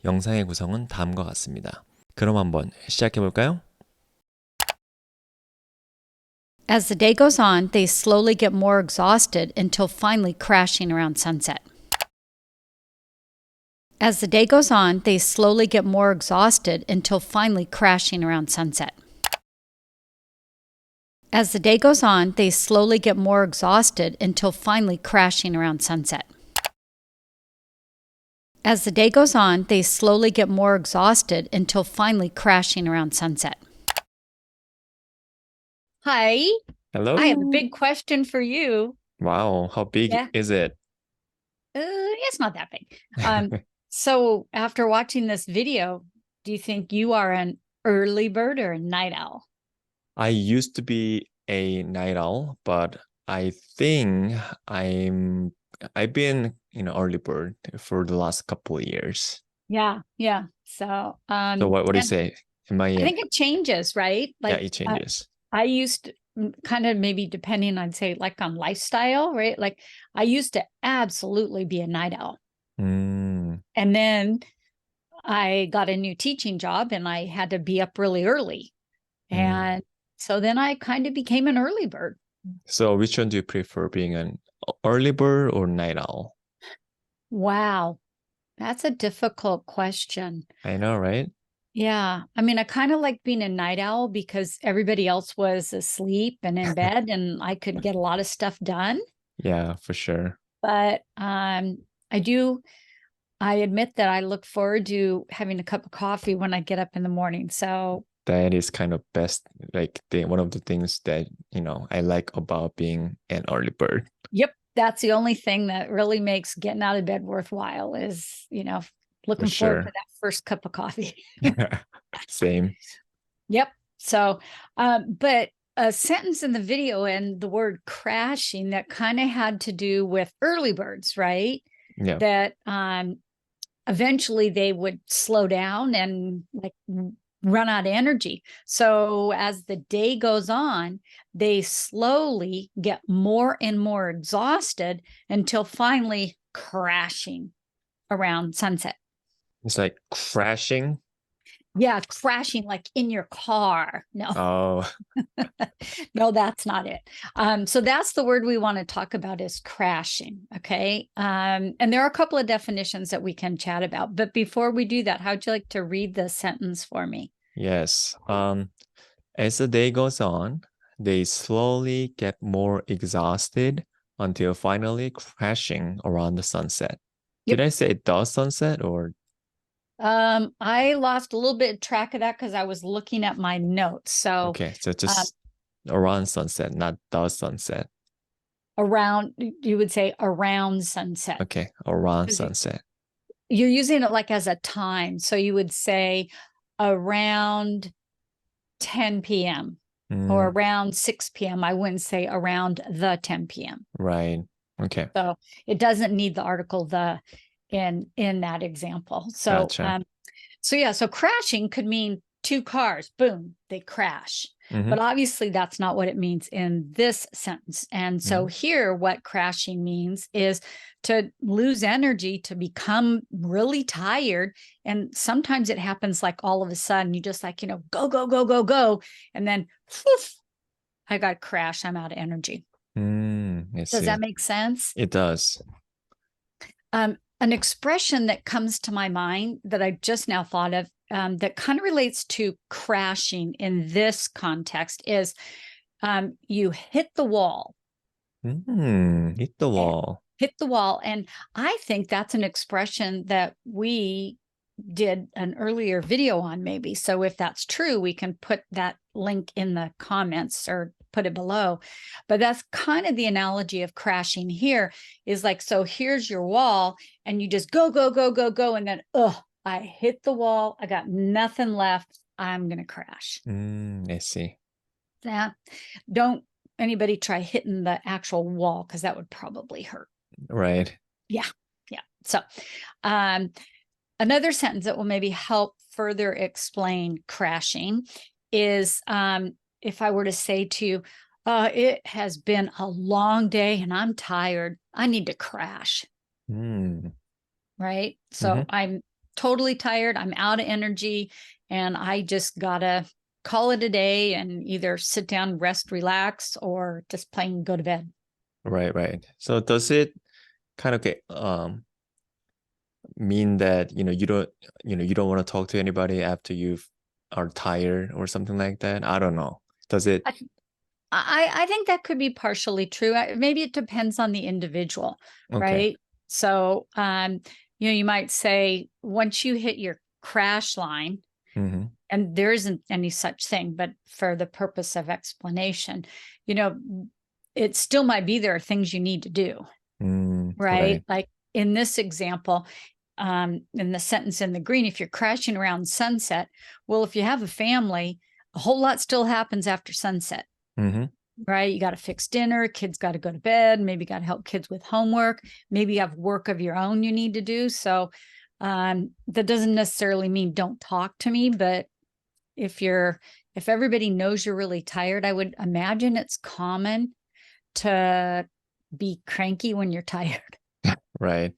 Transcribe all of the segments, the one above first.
영상의 구성은 다음과 같습니다. 그럼 한번 시작해 볼까요? As the day goes on, they slowly get more exhausted until finally crashing around sunset. As the day goes on, they slowly get more exhausted until finally crashing around sunset. As the day goes on, they slowly get more exhausted until finally crashing around sunset. As the day goes on, they slowly get more exhausted until finally crashing around sunset. Hi, I have a Hello. big question for you. Wow, how big Yeah. is it? It's not that big. So after watching this video, do you think you are an early bird or a night owl? I used to be a night owl, but I think I've been early bird for the last couple of years. Yeah, yeah. So, So what do you and say? Am I I think it changes, right? yeah, Like it changes. I used to kind of maybe depending, I'd say like on lifestyle, right? Like I used to absolutely be a night owl. Mm, And then I got a new teaching job and I had to be up really early. mm. And so then I kind of became an early bird. So which one do you prefer, being an early bird or night owl? Wow, that's a difficult question. I know, right? Yeah. I mean, I kind of like being a night owl because everybody else was asleep and in bed and I could get a lot of stuff done. Yeah, for sure. But I admit that I look forward to having a cup of coffee when I get up in the morning. So, That is kind of best, like one of the things that, I like about being an early bird. yep, that's the only thing that really makes getting out of bed worthwhile is, For looking forward to sure. that first cup of coffee. Same. Yep. So, but a sentence in the video and the word crashing that kind of had to do with early birds, right? Yeah. That eventually they would slow down and like run out of energy. So as the day goes on, they slowly get more and more exhausted until finally crashing around sunset. It's like crashing. Yeah, crashing like in your car. No, Oh, no, that's not it. So that's the word we want to talk about is crashing. Okay. And there are a couple of definitions that we can chat about. But before we do that, how'd you like to read the sentence for me? yes. As the day goes on, they slowly get more exhausted until finally crashing around the sunset. Did Yep. I say the sunset or I lost a little bit of track of that because I was looking at my notes. So okay, so um, just around sunset, not the sunset. around, you would say around sunset. Okay, around 'Cause sunset. you're using it like as a time. So you would say around 10 p.m. or Mm, around 6 p.m. I wouldn't say around the 10 p.m. right. Okay, So it doesn't need the article the in that example. So gotcha. so yeah, so crashing could mean two cars, boom, they crash. Mm-hmm. But obviously that's not what it means in this sentence. And so here what crashing means is to lose energy, to become really tired. And sometimes it happens like all of a sudden you just like, go, go, go, go, go. And then whoosh, I got crashed. I'm out of energy. I Does that see. make sense? It does. An expression that comes to my mind that I just now thought of that kind of relates to crashing in this context is you hit the wall. Hit the And wall. hit the wall. And I think that's an expression that we did an earlier video on, maybe. So if that's true, we can put that link in the comments or put it below. But that's kind of the analogy of crashing here is like, so here's your wall, and you just go, go, go, go, go. And then, I hit the wall. I got nothing left. I'm going to crash. I see. Yeah. Don't anybody try hitting the actual wall because that would probably hurt. Right. Yeah. Yeah. So, another sentence that will maybe help further explain crashing is if I were to say to you, it has been a long day and I'm tired. I need to crash. Mm. Right. So Mm-hmm. I'm totally tired. I'm out of energy and I just gotta call it a day and either sit down, rest, relax, or just plain go to bed. Right, right. So does it kind of mean that, you don't want to talk to anybody after you are tired or something like that? I don't know. Does it? I think that could be partially true. Maybe it depends on the individual, Okay. right? So, you might say once you hit your crash line, Mm-hmm. and there isn't any such thing, but for the purpose of explanation, it still might be there are things you need to do, right? Right. Like in this example, in the sentence in the green, if you're crashing around sunset, well, if you have a family, a whole lot still happens after sunset. Mm-hmm. Right? You got to fix dinner, kids got to go to bed, maybe got to help kids with homework, maybe you have work of your own you need to do. So that doesn't necessarily mean don't talk to me, but if everybody knows you're really tired, I would imagine it's common to be cranky when you're tired. Right.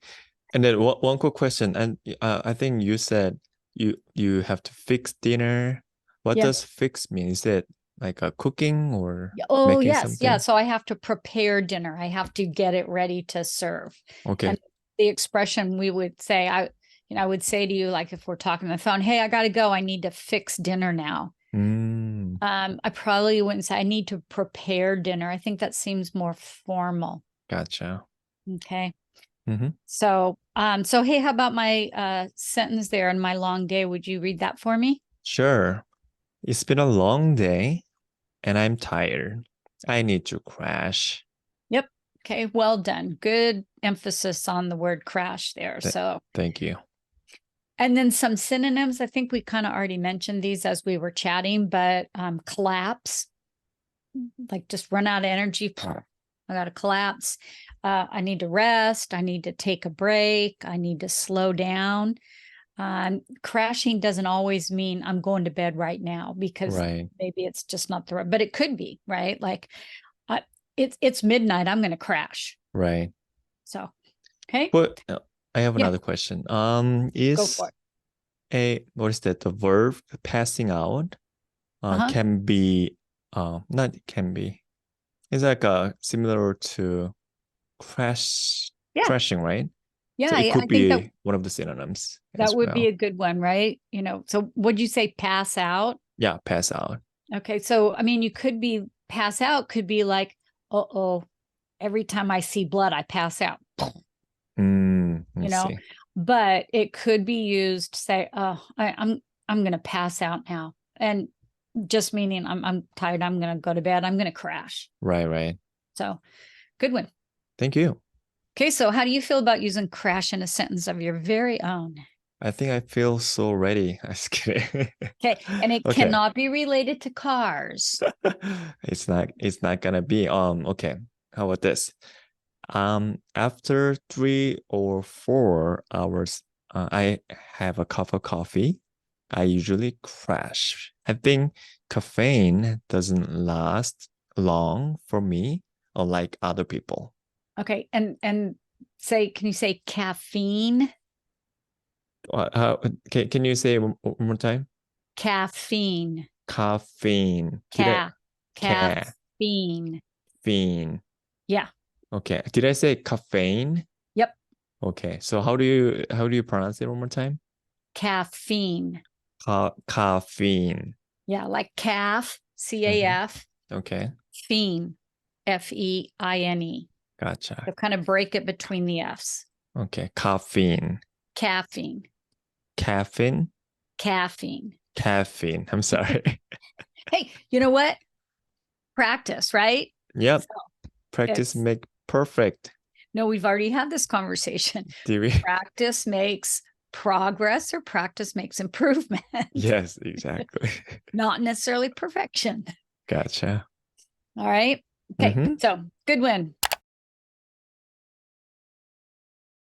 And then one quick question, and I think you said you have to fix dinner. What Yes. does fix mean? Is it like a cooking or Oh, making yes. something? Yeah. So I have to prepare dinner. I have to get it ready to serve. Okay. And the expression we would say, I would say to you, like if we're talking on the phone, hey, I got to go. I need to fix dinner now. I probably wouldn't say I need to prepare dinner. I think that seems more formal. Gotcha. Okay. Mm-hmm. So, hey, how about my sentence there on my long day? Would you read that for me? Sure. It's been a long day and I'm tired. I need to crash. Yep. Okay. Well done. Good emphasis on the word crash there. Thank you. And then some synonyms. I think we kind of already mentioned these as we were chatting, but collapse, like just run out of energy. I got to collapse. I need to rest. I need to take a break. I need to slow down. Crashing doesn't always mean I'm going to bed right now, because maybe it's just not the right, but it could be, right? Like it's midnight. I'm going to crash. Right. So, okay. But I have another question. Go Is for it. what is that? The verb passing out can be not can be. It's like similar to crashing, right? Yeah, So it could I be think one of the synonyms. that would be a good one, right? So would you say pass out? Yeah, pass out. Okay, so I mean, you could be pass out could be like, uh-oh, every time I see blood, I pass out. See. But it could be used to say, oh, I'm gonna pass out now. And just meaning I'm tired, I'm gonna go to bed, I'm gonna crash. Right. So good one. Thank you. Okay, so how do you feel about using crash in a sentence of your very own? I think I feel so ready. I just kidding. Okay, and it cannot be related to cars. It's not gonna be. Okay. How about this? After 3 or 4 hours, I have a cup of coffee. I usually crash. I think caffeine doesn't last long for me, unlike other people. Okay, and can you say caffeine? Can you say it one more time? Caffeine. Caffeine. Caffeine. Caffeine. Yeah. Okay. Did I say caffeine? Yep. Okay. So how do you pronounce it one more time? Caffeine. Caffeine. Yeah, like calf, C-A-F. Okay. Fiend, F-E-I-N-E. Gotcha. So kind of break it between the F's. Okay. Caffeine. Caffeine. Caffeine. Caffeine. Caffeine. I'm sorry. Hey, you know what? Practice, right? Yep. So practice make perfect. No, we've already had this conversation. Do we? Practice makes progress, or practice makes improvement. Yes, exactly. Not necessarily perfection. Gotcha. All right. Okay. So good win.